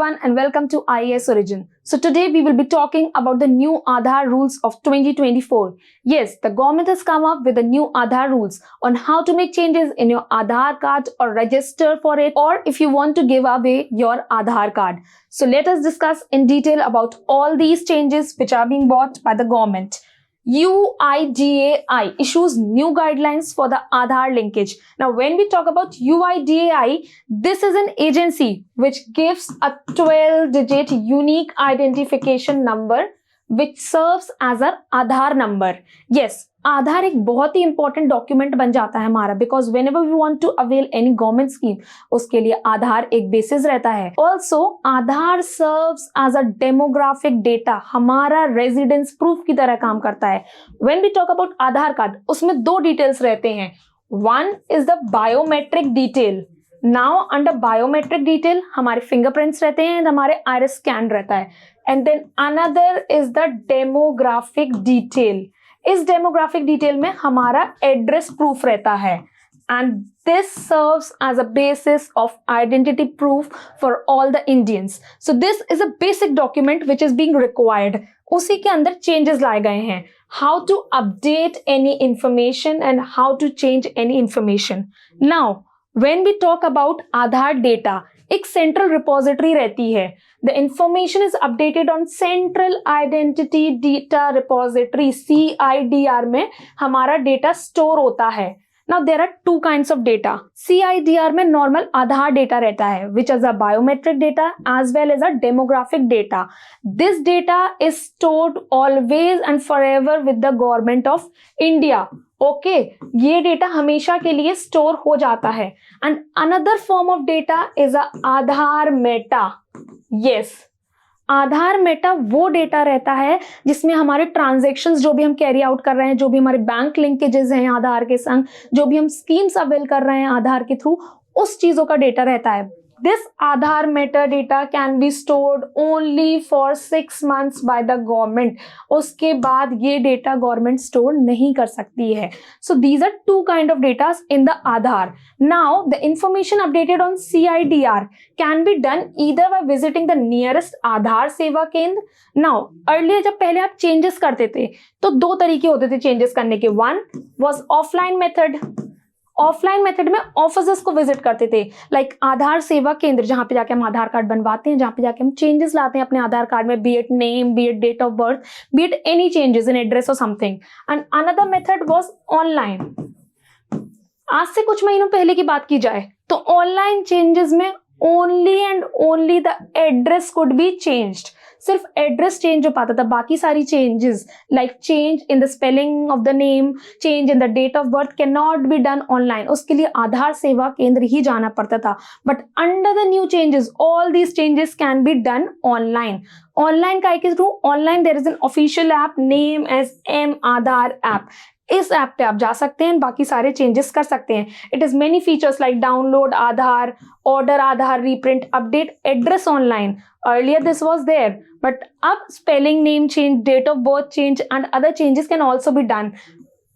everyone and welcome to IAS Origin. So today we will be talking about the new Aadhaar rules of 2024. Yes, the government has come up with the new Aadhaar rules on how to make changes in your Aadhaar card or register for it, or if you want to give away your Aadhaar card. So let us discuss in detail about all these changes which are being brought by the government. UIDAI issues new guidelines for the Aadhaar linkage. Now, when we talk about UIDAI, this is an agency which gives a 12-digit unique identification number which serves as an Aadhaar number. Yes, आधार एक बहुत ही important document बन जाता है हमारा, because whenever we want to avail any government scheme, उसके लिए आधार एक basis रहता है. Also Aadhaar serves as a demographic data, हमारा रेजिडेंस प्रूफ की तरह काम करता है. When we talk about Aadhaar card, उसमें दो डिटेल्स रहते हैं. One is the biometric detail. Now under biometric detail हमारे फिंगरप्रिंट्स रहते हैं एंड हमारे आइरिस स्कैन रहता है. And then another is the demographic detail. इस डेमोग्राफिक डिटेल में हमारा एड्रेस प्रूफ रहता है and this serves as a basis of identity proof for all the Indians. So this is a basic document which is being required. उसी के अंदर changes लाए गए हैं. How to update any information and how to change any information. Now when we talk about Aadhaar data, एक central repository रहती है. The information is updated on central identity data repository, CIDR में हमारा डेटा स्टोर होता है. Now there are two kinds of data. CIDR में normal Aadhaar data रहता है which is a biometric data as well as a demographic data. This data is stored always and forever with the government of India. Okay, ये data हमेशा के लिए store हो जाता है. And another form of data is a Aadhaar meta. Yes, Aadhaar Meta वो data रहता है जिसमें हमारे ट्रांजैक्शंस जो भी हम कैरी आउट कर रहे हैं, जो भी हमारे बैंक लिंकेजेस हैं आधार के संग, जो भी हम स्कीम्स अवेल कर रहे हैं आधार के थ्रू, उस चीजों का डेटा रहता है. This Aadhaar metadata can be stored only for 6 months by the government. उसके बाद ये डेटा गवर्नमेंट स्टोर नहीं कर सकती है. So these are two kind of data in the Aadhaar. Now the information updated on CIDR can be done either by visiting the nearest Aadhaar सेवा केंद्र. Now earlier जब पहले आप changes करते थे तो दो तरीके होते थे changes करने के. One was offline method. Offline method में ऑफिसेस को विजिट करते थे, लाइक आधार सेवा केंद्र, जहां पे जाके हम आधार कार्ड बनवाते हैं, जहां पे जाके हम चेंजेस लाते हैं अपने आधार कार्ड में, be it name, be it date of birth, be it any changes in address और something. And another method was online. आज से कुछ महीनों पहले की बात की जाए तो ऑनलाइन चेंजेस में only and only the address could be changed. सिर्फ एड्रेस चेंज हो पाता था, बाकी सारी changes like change in the spelling of the name, change in the date of birth can not be done online. उसके लिए आधार सेवा केंद्र ही जाना पड़ता था. But under the new changes all these changes can be done online. Online का के through, online there is an official app name as M Aadhaar app. इस app पे आप जा सकते हैं, बाकी सारे चेंजेस कर सकते हैं. It is many features like download Aadhaar, order Aadhaar, reprint, update address online. Earlier this was there, but अब spelling, name change, date of birth change and other changes can also be done.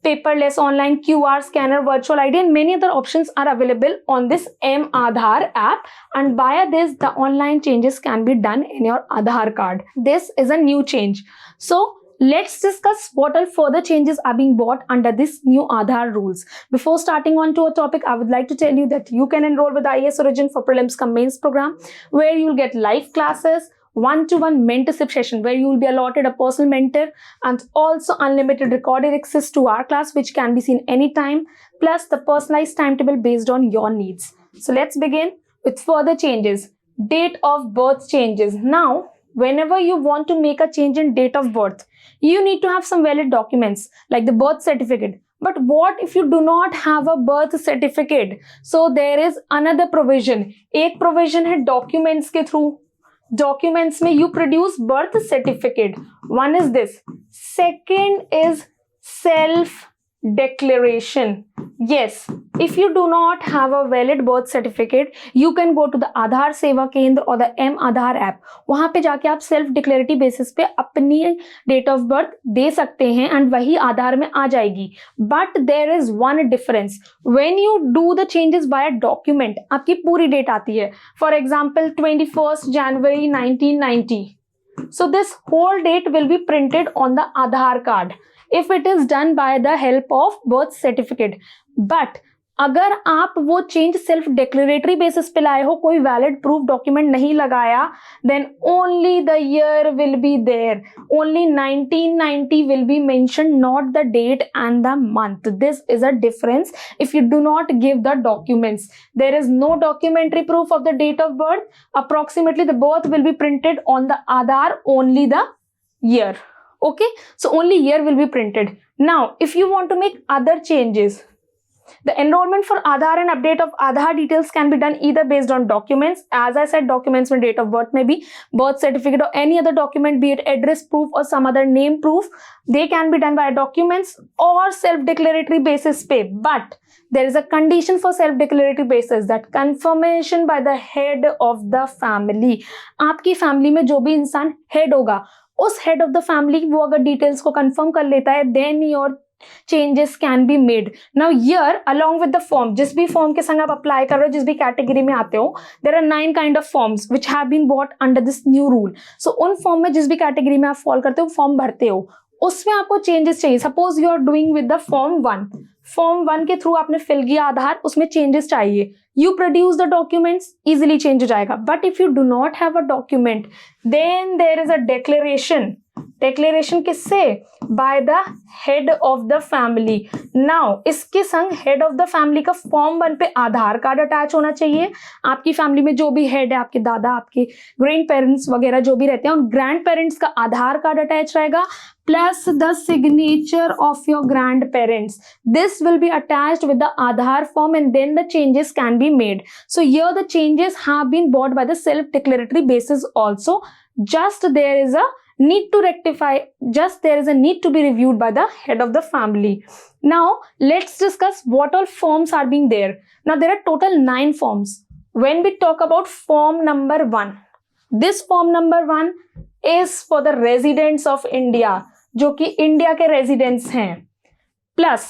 Paperless, online, QR scanner, virtual ID and many other options are available on this M Aadhaar app, and via this the online changes can be done in your Aadhaar card. This is a new change. So let's discuss what all further changes are being brought under this new Aadhaar rules. Before starting on to a topic, I would like to tell you that you can enroll with IAS Origin for Prelims cum Mains program, where you will get live classes, one-to-one mentorship session where you will be allotted a personal mentor, and also unlimited recorded access to our class which can be seen anytime, plus the personalized timetable based on your needs. So let's begin with further changes. Date of birth changes. Now, whenever you want to make a change in date of birth, you need to have some valid documents like the birth certificate. But what if you do not have a birth certificate? So there is another provision. एक provision है documents के through. Documents में you produce birth certificate. One is this. Second is self declaration. Yes, if you do not have a valid birth certificate, you can go to the Aadhaar Seva Kendra or the M-Aadhaar app. वहां पे जाके आप self declarative basis पे अपनी date of birth दे सकते हैं and वही आधार में आ जाएगी. But there is one difference. When you do the changes by document, आपकी पूरी डेट आती है. For example 21 January 1990. So this whole date will be printed on the Aadhaar card if it is done by the help of birth certificate. But अगर आप वो change self declaratory basis पे लाए हो, कोई वैलिड प्रूफ डॉक्यूमेंट नहीं लगाया, then only the year will be there. Only 1990 will be mention, not the date and the month. This is a difference if you do not give the documents. There is no documentary proof of the date of birth. Approximately the birth will be printed on the Aadhaar, only the year. Okay, so only year will be printed. Now if you want to make other changes, the enrollment for Aadhaar and update of Aadhaar details can be done either based on documents. As I said, documents में date of birth may be, birth certificate or any other document, be it address proof or some other name proof. They can be done by documents or self-declaratory basis पे. But there is a condition for self-declaratory basis, that confirmation by the head of the family. आपकी family में जो भी इंसान head होगा, उस head of the family वो अगर डिटेल्स को कंफर्म कर लेता है, then your changes can be made. Now here along with the form, जिस भी फॉर्म के संग आप अप्लाई कर रहे हो, जिस भी कैटेगरी में आते हो, there are 9 kind of forms which have been bought under this new rule. So उन फॉर्म में जिस भी कैटेगरी में आप फॉल करते हो, फॉर्म भरते हो, उसमें आपको चेंजेस चाहिए. Suppose you are doing with the form 1. Form 1 के थ्रू आपने फिल किया आधार, उसमें चेंजेस चाहिए. You produce the documents, easily change हो जाएगा. But if you do not have a document, then there is a declaration. Declaration किससे? By the head of the family. Now इसके संग हेड ऑफ द फैमिली का form 1 पे आधार card attach होना चाहिए. आपकी फैमिली में जो भी हेड है, आपके दादा, आपके ग्रैंड पेरेंट्स वगैरह जो भी रहते हैं, उन ग्रैंड पेरेंट्स का आधार कार्ड अटैच रहेगा, plus the signature of your grand parents. This will be attached with the Aadhaar form and then the changes can be made. So here the changes have been bought by the self declaratory basis also. Just there is a need to rectify, just there is a need to be reviewed by the head of the family. Now let's discuss what all forms are being there. Now there are total 9 forms. When we talk about form number 1, this form number 1 is for the residents of India, जो कि India के रेजिडेंट्स हैं. Plus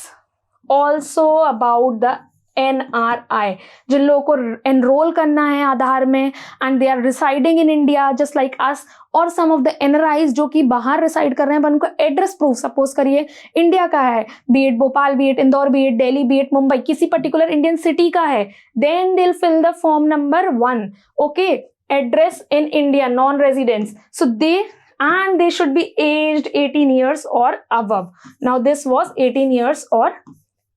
also about the NRI, जिन लोगों को enrol करना है आधार में and they are residing in India just like us, और सम ऑफ द NRIs जो कि बाहर रिसाइड कर रहे हैं, पर उनको एड्रेस प्रूफ सपोज करिए इंडिया का है, be it Bhopal, be it Indore, be it Delhi, be it Mumbai, किसी पर्टिकुलर इंडियन सिटी का है, then they will fill the form number 1. Okay, address in India, non residents, so they and they should be aged 18 years or above. Now this was 18 years or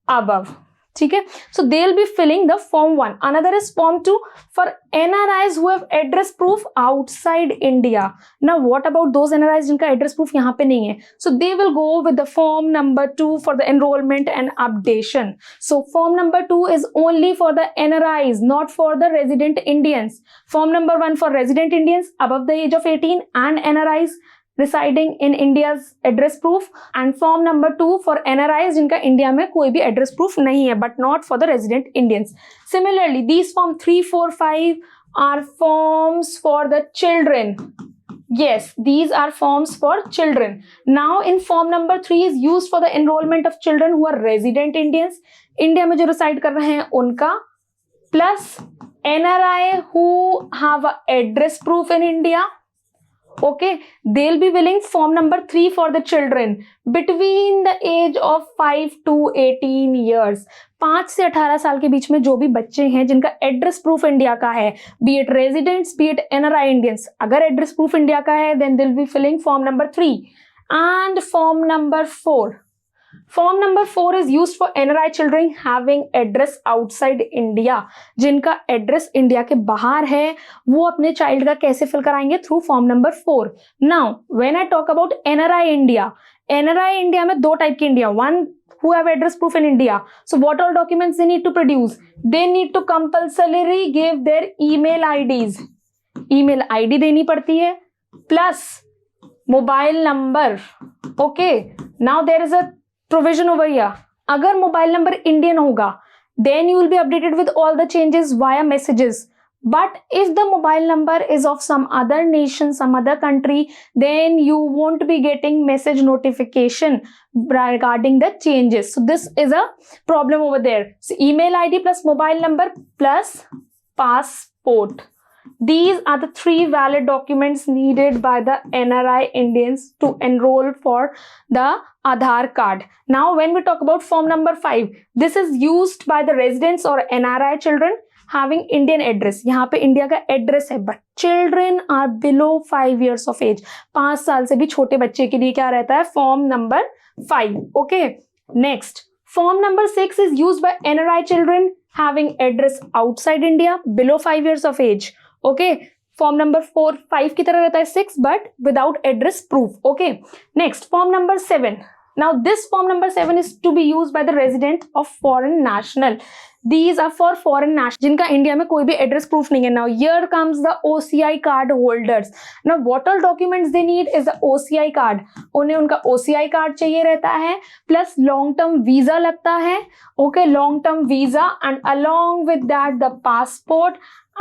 above. ठीक है, so they'll be filling the form 1. Another is form 2 for NRIs who have address proof outside India. Now what about those NRIs जिनका address proof यहाँ पे नहीं है? So they will go with the form number 2 for the enrollment and updation. So form number 2 is only for the NRIs, not for the resident Indians. Form number 1 for resident Indians above the age of 18 and NRIs residing in India's address proof, and form number 2 for NRIs जिनका India में कोई भी address proof नहीं है, but not for the resident Indians. Similarly, these form 3, 4, 5 are forms for the children. Yes, these are forms for children. Now in form number 3 is used for the enrollment of children who are resident Indians, India में जो reside कर रहे हैं उनका, plus NRI who have a address proof in India. Okay, they'll be filling form number 3 for the children between the age of 5 to 18 years. 5 से 18 साल के बीच में जो भी बच्चे हैं जिनका एड्रेस प्रूफ इंडिया का है, be it residents, B it NRI Indians, अगर एड्रेस प्रूफ इंडिया का है then they'll be filling form number 3 and form number 4. Form number 4 is used for NRI children having address outside India. जिनका address India के बाहर है, वो अपने child का कैसे फिल कराएंगे? Through form number 4. Now when I talk about NRI India, NRI India में 2 टाइप की India, one who have address proof in India. So what all documents they need to produce? They need to compulsorily give their email IDs. email ID देनी पड़ती है, plus mobile number. Okay, now there is a provision over here. अगर mobile number Indian होगा then you will be updated with all the changes via messages. But if the mobile number is of some other nation, some other country, then you won't be getting message notification regarding the changes. So this is a problem over there. So email ID plus mobile number plus passport. These are the 3 valid documents needed by the NRI Indians to enroll for the Aadhaar card. Now when we talk about form number 5, this is used by the residents or NRI children having Indian address. यहाँ पे India का address है, but children are below 5 years of age. 5 साल से भी छोटे बच्चे के लिए क्या रहता है? Form number 5. Okay. Next, form number 6 is used by NRI children having address outside India below 5 years of age. Okay. Form number 5 की तरह रहता है 6 but without address proof. Okay. Next, form number 7. Now this form number 7 is to be used by the resident of foreign national. These are for foreign national जिनका India में कोई भी address proof नहीं है. Now here comes the OCI card holders. Now what all documents they need is the OCI card. उन्हें उनका OCI card चाहिए रहता है, प्लस लॉन्ग टर्म वीजा लगता है. Okay, long term visa and along with that the passport.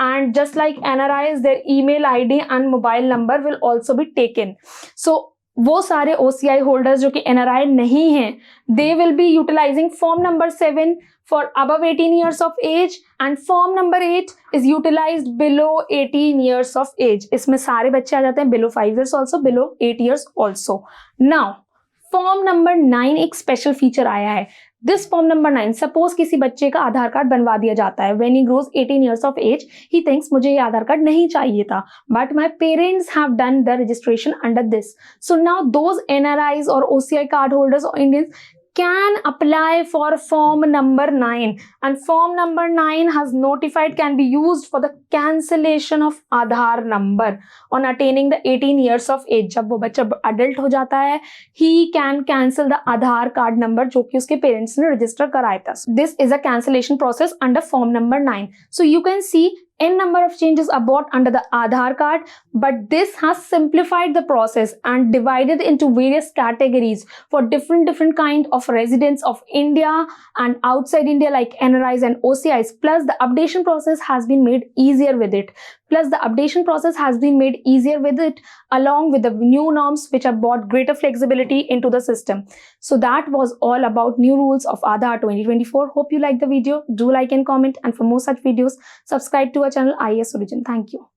And just like NRIs, their email ID and mobile number will also be taken. So वो सारे OCI holders जो कि NRI नहीं हैं, they will be utilizing form number 7 for above 18 years of age and form number 8 is utilized below 18 years of age. इसमें सारे बच्चे आ जाते हैं below 5 years also, below 8 years also. Now form number 9 एक स्पेशल फीचर आया है. This form number 9, suppose किसी बच्चे का आधार कार्ड बनवा दिया जाता है. When he grows 18 years of age, he thinks मुझे ये आधार कार्ड नहीं चाहिए था, but my parents have done the registration under this. So now those NRIs और OCI कार्ड होल्डर्स और Indians can apply for form number 9, and form number 9 has notified can be used for the cancellation of Aadhaar number on attaining the 18 years of age. जब वो बच्चा adult हो जाता है, he can cancel the Aadhaar card number जो कि उसके parents ने register कराया था. This is a cancellation process under form number 9. So you can see n number of changes are brought under the Aadhaar card, but this has simplified the process and divided into various categories for different kind of residents of India and outside India like NRIs and OCIs. Plus the updation process has been made easier with it. Along with the new norms which have brought greater flexibility into the system. So that was all about new rules of Aadhaar 2024. Hope you liked the video. Do like and comment, and for more such videos, subscribe to our channel IAS Origin. Thank you.